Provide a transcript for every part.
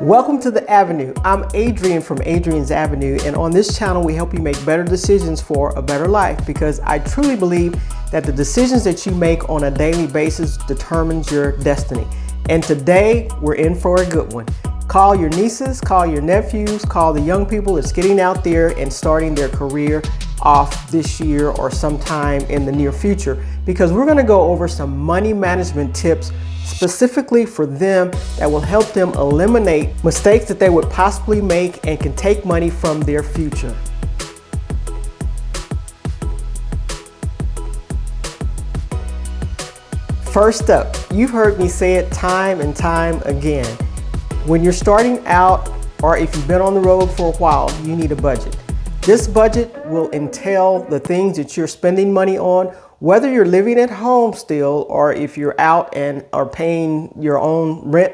Welcome to The Avenue. I'm Adrian from Adrian's Avenue, and on this channel we help you make better decisions for a better life, because I truly believe that the decisions that you make on a daily basis determines your destiny. And today we're in for a good one. Call your nieces, call your nephews, call the young people that's getting out there and starting their career off this year or sometime in the near future, because we're going to go over some money management tips specifically for them that will help them eliminate mistakes that they would possibly make and can take money from their future. First up, you've heard me say it time and time again. When you're starting out, or if you've been on the road for a while, you need a budget. This budget will entail the things that you're spending money on, whether you're living at home still or if you're out and are paying your own rent.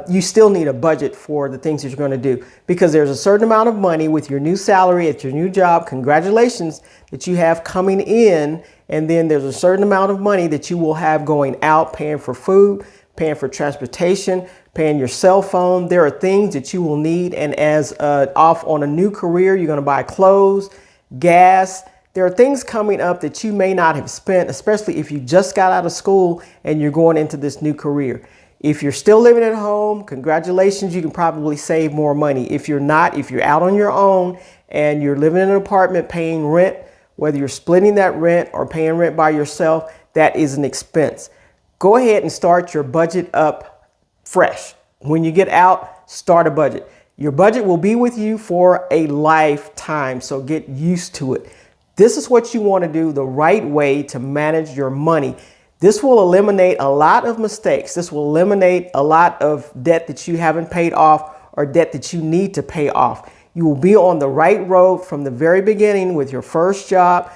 You still need a budget for the things that you're going to do, because there's a certain amount of money with your new salary at your new job. Congratulations, that you have coming in. And then there's a certain amount of money that you will have going out, paying for food, paying for transportation, paying your cell phone. There are things that you will need. And as off on a new career, you're going to buy clothes, gas. There are things coming up that you may not have spent, especially if you just got out of school and you're going into this new career. If you're still living at home, congratulations, you can probably save more money. If you're not, if you're out on your own and you're living in an apartment paying rent, whether you're splitting that rent or paying rent by yourself, that is an expense. Go ahead and start your budget up fresh. When you get out, start a budget. Your budget will be with you for a lifetime, so get used to it. This is what you want to do the right way to manage your money. This will eliminate a lot of mistakes. This will eliminate a lot of debt that you haven't paid off or debt that you need to pay off. You will be on the right road from the very beginning with your first job.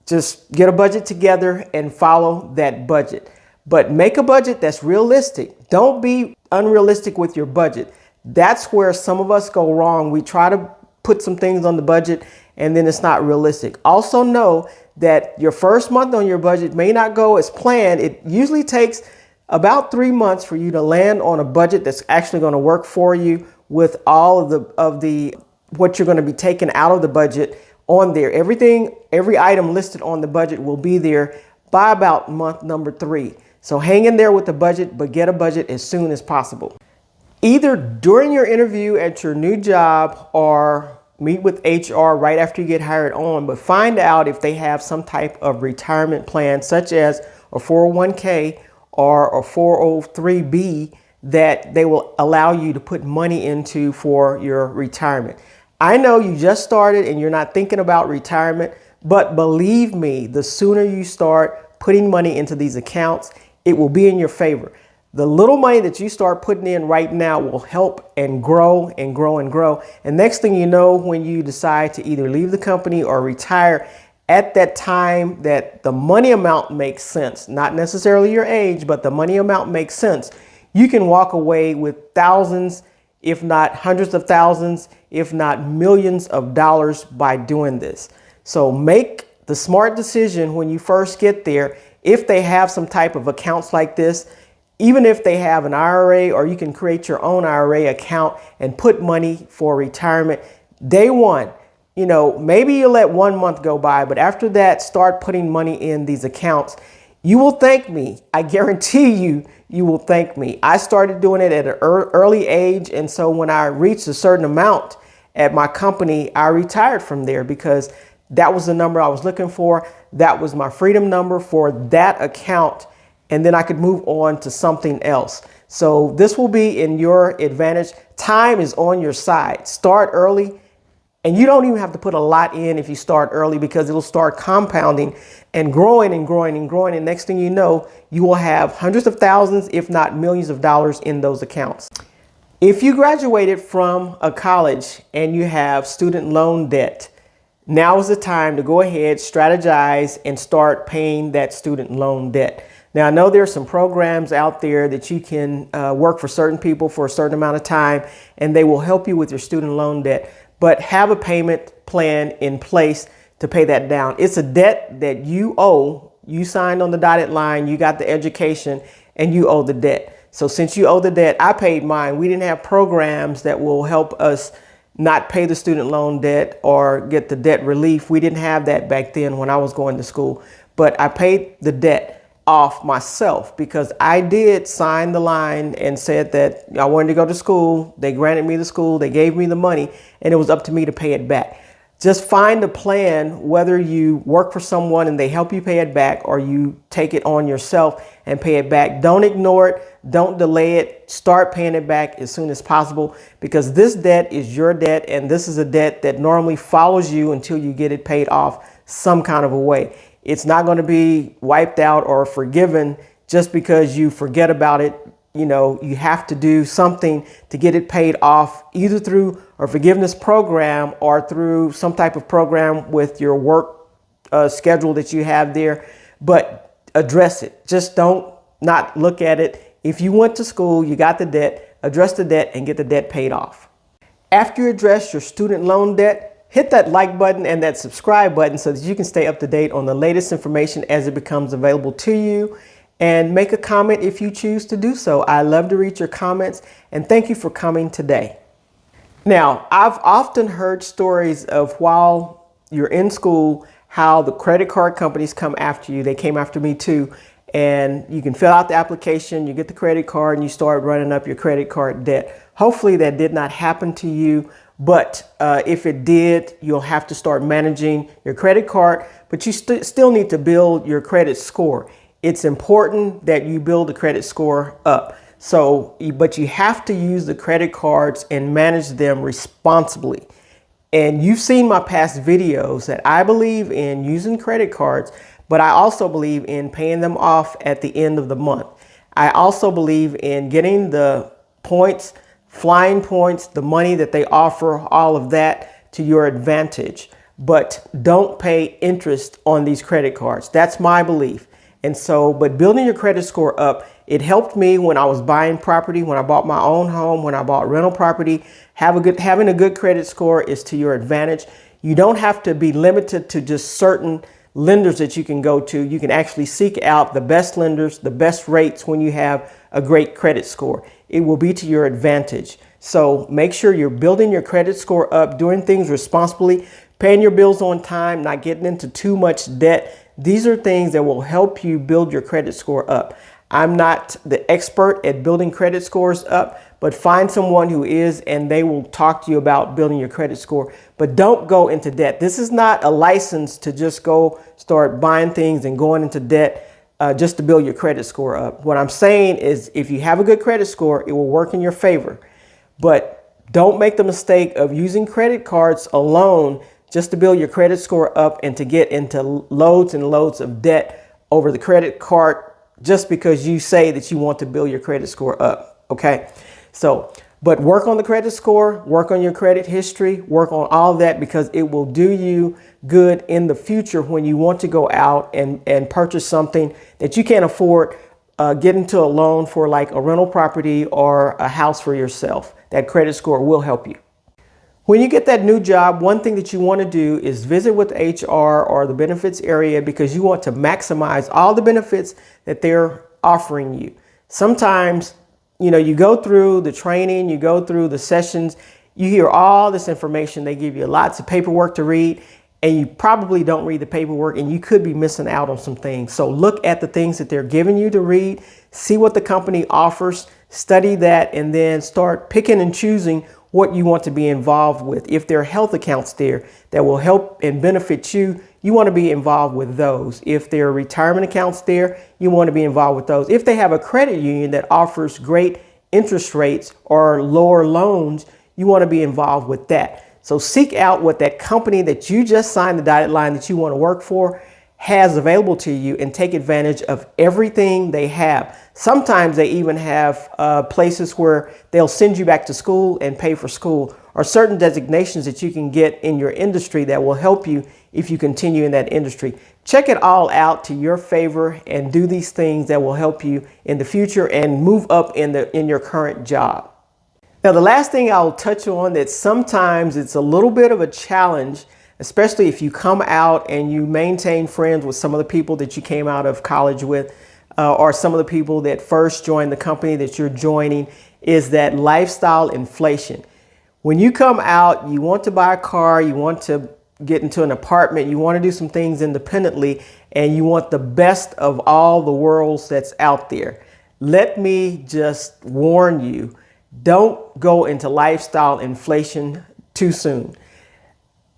Just get a budget together and follow that budget. But make a budget that's realistic. Don't be unrealistic with your budget. That's where some of us go wrong. We try to put some things on the budget and then it's not realistic. Also know that your first month on your budget may not go as planned. It usually takes about 3 months for you to land on a budget that's actually going to work for you, with all of the what you're going to be taking out of the budget on there. Every item listed on the budget will be there by about month number 3. So hang in there with the budget, but get a budget as soon as possible. Either during your interview at your new job or meet with HR right after you get hired on, but find out if they have some type of retirement plan, such as a 401k or a 403b, that they will allow you to put money into for your retirement. I know you just started and you're not thinking about retirement, but believe me, the sooner you start putting money into these accounts, it will be in your favor. The little money that you start putting in right now will help and grow and grow and grow. And next thing you know, when you decide to either leave the company or retire, at that time that the money amount makes sense, not necessarily your age, but the money amount makes sense, you can walk away with thousands, if not hundreds of thousands, if not millions of dollars by doing this. So make the smart decision when you first get there. If they have some type of accounts like this, even if they have an IRA, or you can create your own IRA account and put money for retirement. Day one, maybe you let 1 month go by, but after that, start putting money in these accounts. You will thank me. I guarantee you will thank me. I started doing it at an early age. And so when I reached a certain amount at my company, I retired from there, because that was the number I was looking for. That was my freedom number for that account. And then I could move on to something else. So this will be in your advantage. Time is on your side. Start early. And you don't even have to put a lot in if you start early, because it'll start compounding and growing and growing and growing. And next thing you know, you will have hundreds of thousands, if not millions of dollars in those accounts. If you graduated from a college and you have student loan debt, now is the time to go ahead, strategize, and start paying that student loan debt. Now, I know there are some programs out there that you can work for certain people for a certain amount of time, and they will help you with your student loan debt. But have a payment plan in place to pay that down. It's a debt that you owe. You signed on the dotted line, you got the education, and you owe the debt. So since you owe the debt, I paid mine. We didn't have programs that will help us not pay the student loan debt or get the debt relief. We didn't have that back then when I was going to school, but I paid the debt off myself because I did sign the line and said that I wanted to go to school. They granted me the school, they gave me the money, and it was up to me to pay it back. Just find a plan, whether you work for someone and they help you pay it back or you take it on yourself and pay it back. Don't ignore it. Don't delay it. Start paying it back as soon as possible, because this debt is your debt, and this is a debt that normally follows you until you get it paid off some kind of a way. It's not going to be wiped out or forgiven just because you forget about it. You know, you have to do something to get it paid off, either through a forgiveness program or through some type of program with your work schedule that you have there. But address it. Just don't not look at it. If you went to school, you got the debt, address the debt and get the debt paid off. After you address your student loan debt, hit that like button and that subscribe button so that you can stay up to date on the latest information as it becomes available to you. And make a comment if you choose to do so. I love to read your comments, and thank you for coming today. Now, I've often heard stories of while you're in school, how the credit card companies come after you. They came after me too. And you can fill out the application, you get the credit card, and you start running up your credit card debt. Hopefully that did not happen to you. But if it did, you'll have to start managing your credit card, but you still need to build your credit score. It's important that you build the credit score up. But you have to use the credit cards and manage them responsibly. And you've seen my past videos that I believe in using credit cards, but I also believe in paying them off at the end of the month. I also believe in getting the points, flying points, the money that they offer, all of that to your advantage. But don't pay interest on these credit cards. That's my belief. And so, but building your credit score up, it helped me when I was buying property, when I bought my own home, when I bought rental property. Having a good credit score is to your advantage. You don't have to be limited to just certain lenders that you can go to. You can actually seek out the best lenders, the best rates when you have a great credit score. It will be to your advantage. So make sure you're building your credit score up, doing things responsibly, paying your bills on time, not getting into too much debt. These are things that will help you build your credit score up. I'm not the expert at building credit scores up, but find someone who is, and they will talk to you about building your credit score. But don't go into debt. This is not a license to just go start buying things and going into debt just to build your credit score up. What I'm saying is, if you have a good credit score, it will work in your favor. But don't make the mistake of using credit cards alone just to build your credit score up and to get into loads and loads of debt over the credit card just because you say that you want to build your credit score up. Okay. So, but work on the credit score, work on your credit history, work on all of that, because it will do you good in the future when you want to go out and purchase something that you can't afford, get into a loan for like a rental property or a house for yourself. That credit score will help you. When you get that new job, one thing that you want to do is visit with HR or the benefits area, because you want to maximize all the benefits that they're offering you. Sometimes, you go through the training, you go through the sessions, you hear all this information. They give you lots of paperwork to read, and you probably don't read the paperwork, and you could be missing out on some things. So look at the things that they're giving you to read, see what the company offers, study that, and then start picking and choosing what you want to be involved with. If there are health accounts there that will help and benefit you, you want to be involved with those. If there are retirement accounts there, you want to be involved with those. If they have a credit union that offers great interest rates or lower loans, you want to be involved with that. So seek out what that company that you just signed the dotted line that you want to work for has available to you, and take advantage of everything they have. Sometimes they even have places where they'll send you back to school and pay for school, or certain designations that you can get in your industry that will help you if you continue in that industry. Check it all out to your favor and do these things that will help you in the future and move up in your current job. Now, the last thing I'll touch on that sometimes it's a little bit of a challenge, especially if you come out and you maintain friends with some of the people that you came out of college with. or some of the people that first joined the company that you're joining, is that lifestyle inflation. When you come out, you want to buy a car, you want to get into an apartment, you want to do some things independently, and you want the best of all the worlds that's out there. Let me just warn you, don't go into lifestyle inflation too soon.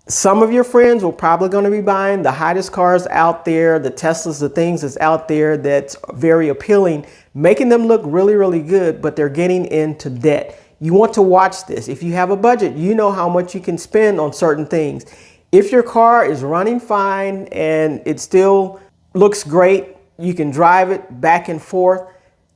Some of your friends will probably going to be buying the hottest cars out there, the Teslas, the things that's out there that's very appealing, making them look really, really good, but they're getting into debt. You want to watch this. If you have a budget, you know how much you can spend on certain things. If your car is running fine and it still looks great, you can drive it back and forth.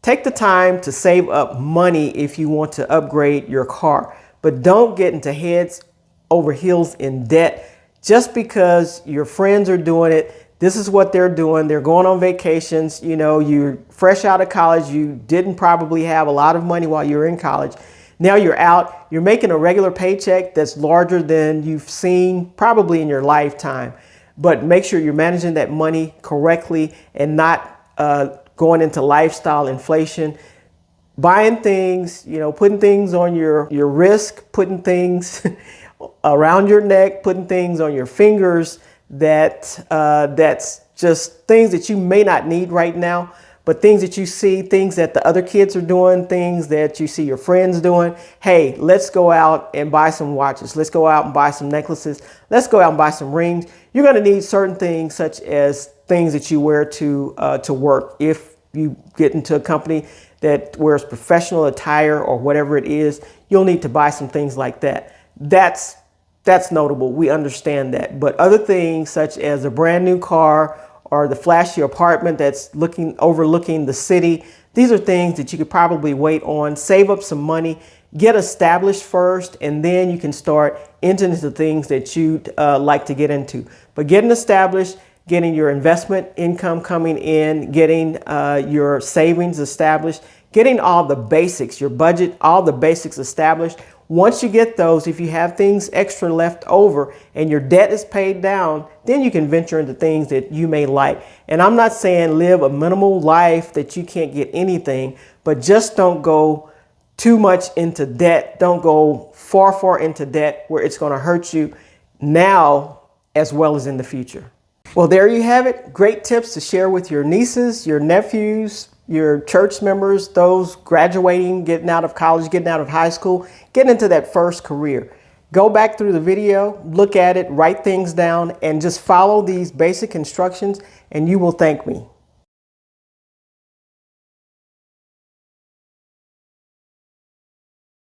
Take the time to save up money if you want to upgrade your car, but don't get into heads over heels in debt just because your friends are doing it. This is what they're doing. They're going on vacations. You know, you're fresh out of college. You didn't probably have a lot of money while you were in college. Now you're out, you're making a regular paycheck that's larger than you've seen probably in your lifetime. But make sure you're managing that money correctly and not going into lifestyle inflation. Buying things, you know, putting things on your wrist, putting things around your neck, putting things on your fingers that's just things that you may not need right now. But things that you see, things that the other kids are doing, things that you see your friends doing. Hey, let's go out and buy some watches. Let's go out and buy some necklaces. Let's go out and buy some rings. You're going to need certain things such as things that you wear to work. If you get into a company that wears professional attire or whatever it is, you'll need to buy some things like that. That's notable. We understand that. But other things such as a brand new car or the flashy apartment that's overlooking the city, these are things that you could probably wait on, save up some money, get established first, and then you can start into the things that you'd like to get into. But getting established, getting your investment income coming in, getting your savings established, getting all the basics, your budget, all the basics established. Once you get those, if you have things extra left over and your debt is paid down, then you can venture into things that you may like. And I'm not saying live a minimal life that you can't get anything, but just don't go too much into debt. Don't go far into debt where it's going to hurt you now as well as in the future. Well, there you have it. Great tips to share with your nieces, your nephews, your church members, those graduating, getting out of college, getting out of high school, getting into that first career. Go back through the video, look at it, write things down, and just follow these basic instructions, and you will thank me.